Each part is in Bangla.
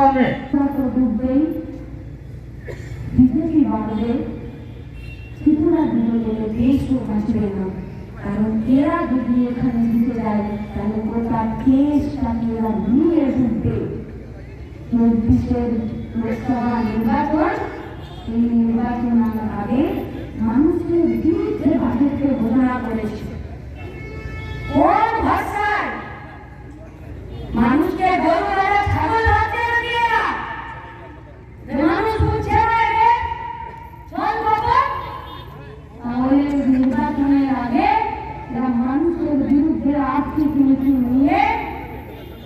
সামনে ডুববেই, বিজেপি বাড়বে, ত্রিপুরা দিলে গেলে দেশও বাঁচবে না। কারণ এরা যদি এখানে জিতে যায় তাহলে গোটা দেশটাকে এরা নিয়ে ডুববে। ২৪-এর লোকসভা নির্বাচন, এই নির্বাচনের আগে মানুষের বিরুদ্ধে বাজেটকে ঘোষণা করেছে। কোন ভাষায় মানুষকে গরু দ্বারা ছাগল হাতে দিয়ে মানুষ বুঝছে না রে চল বাবা। তাহলে নির্বাচনের আগে এরা মানুষের বিরুদ্ধে আর্থিক নীতি নিয়ে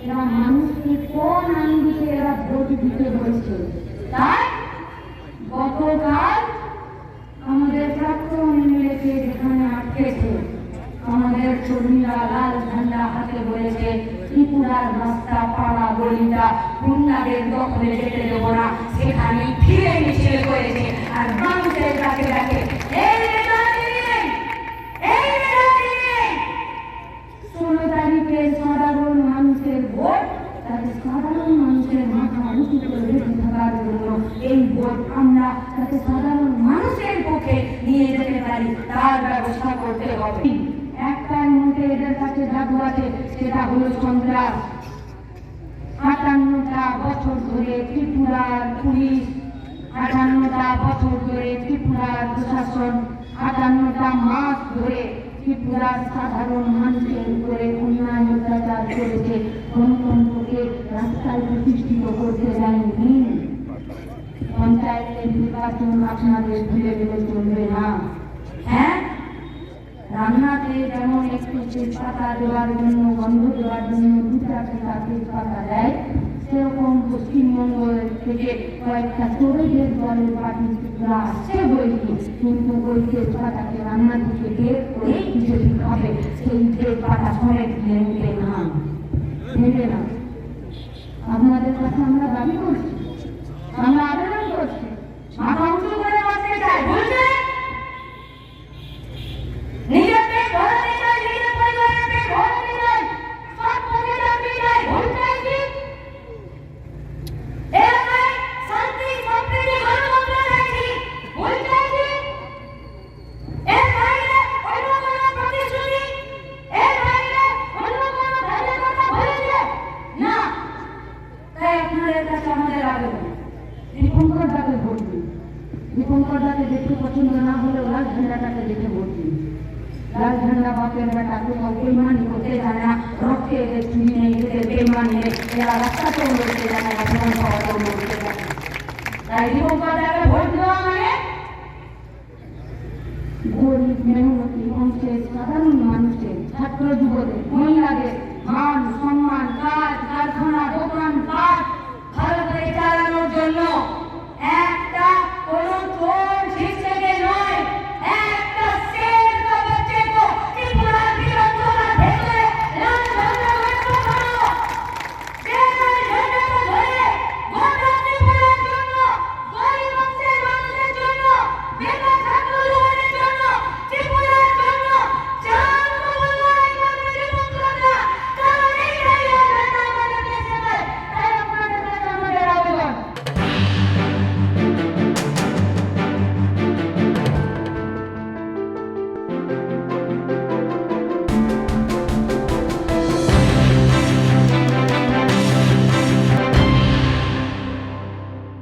এরা মানুষকে কোন আঙ্গিকে এরা ভোট দিতে বলছে। তাই গতকাল আমাদের প্রাক্তন এমএলএকে যেখানে আটকেছে আমাদের কর্মীরা লাল ঝান্ডা হাতে বলেছে ত্রিপুরার রাস্তা পাড়া গলিটা গুন্ডাদের দখলে যেতে দেব না, সেখানে ফিরে মিছিল করেছে। আর মানুষের কাছে ডাকে 16 তারিখে সাধারণ মানুষের ভোট, তাদের সাধারণ মানুষের মাথা উঁচু করে বেঁচে থাকার জন্য এই ভোট আমরা তাকে সাধারণ মানুষের পক্ষে নিয়ে যেতে পারি তার ব্যবস্থা করতে হবে। একটাই মুখে এদের কাছে জাদু আছে, সেটা হলো সন্ত্রাস। 58টা বছর ধরে ত্রিপুরার পুলিশ, 58টা বছর ধরে ত্রিপুরার প্রশাসন, 58টা মাস ধরে ত্রিপুরার সাধারণ মানুষের উপরে অন্যায় অত্যাচার করেছে। গণতন্ত্রকে রাস্তায় প্রতিষ্ঠিত করতে যায়নি। পঞ্চায়েতের নির্বাচন আপনাদের ভুলে গেলে চলবে না। হ্যাঁ, রান্নাতে যেমন একটু তেজপাতা দেওয়ার জন্য, গন্ধ দেওয়ার জন্য 2-4টা তেজপাতা দেয়, সেরকম পশ্চিমবঙ্গ থেকে কয়েকটা স্টোরেজের জলের বাটি আসছে বইটি, কিন্তু ওই তেজপাতাকে রান্না থেকে বের করে বিজেপি খাবে। সেই তেজপাতা সমেত নেবে না, নেবে না। আপনাদের কাছে আমরা দাবি করছি, আমরা আবেদন করছি, মাথা উঁচু করে বাঁচতে চাই। বলছে নিজের পেট ভরাতে চাই, নিজের পরিবারের পেট ভরাতে চাই, সব পথে চাকরি চাই। বলতে কি এলাকায় শান্তি সম্প্রীতি গণতন্ত্র চাইছি। বলতে কি এর বাইরে অন্য কোনো প্রতিশ্রুতি, এর বাইরে অন্য কোনো কাজের কথা বলেছে না। তাই আপনাদের কাছে আমাদের আবেদন, দীপঙ্কর দাকে ভোট দিন। দীপঙ্কর দাকে দেখতে পছন্দ না হলেও লাল ঝান্ডাটাকে দেখে ভোট দিন। লাল ঝান্ডা বাপের বেটা কোথাও বেইমানি করতে জানে না, রক্তে এদের চুরি নেই, এদের বেইমানি নেই, এরা রাস্তাতেও লড়তে জানে না, বিধানসভাতেও লড়তে জানে না। তাই দীপঙ্কর দাকে ভোট দেওয়া মানে গরিব মেহনতি অংশের সাধারণ মানুষের, ছাত্র যুবদের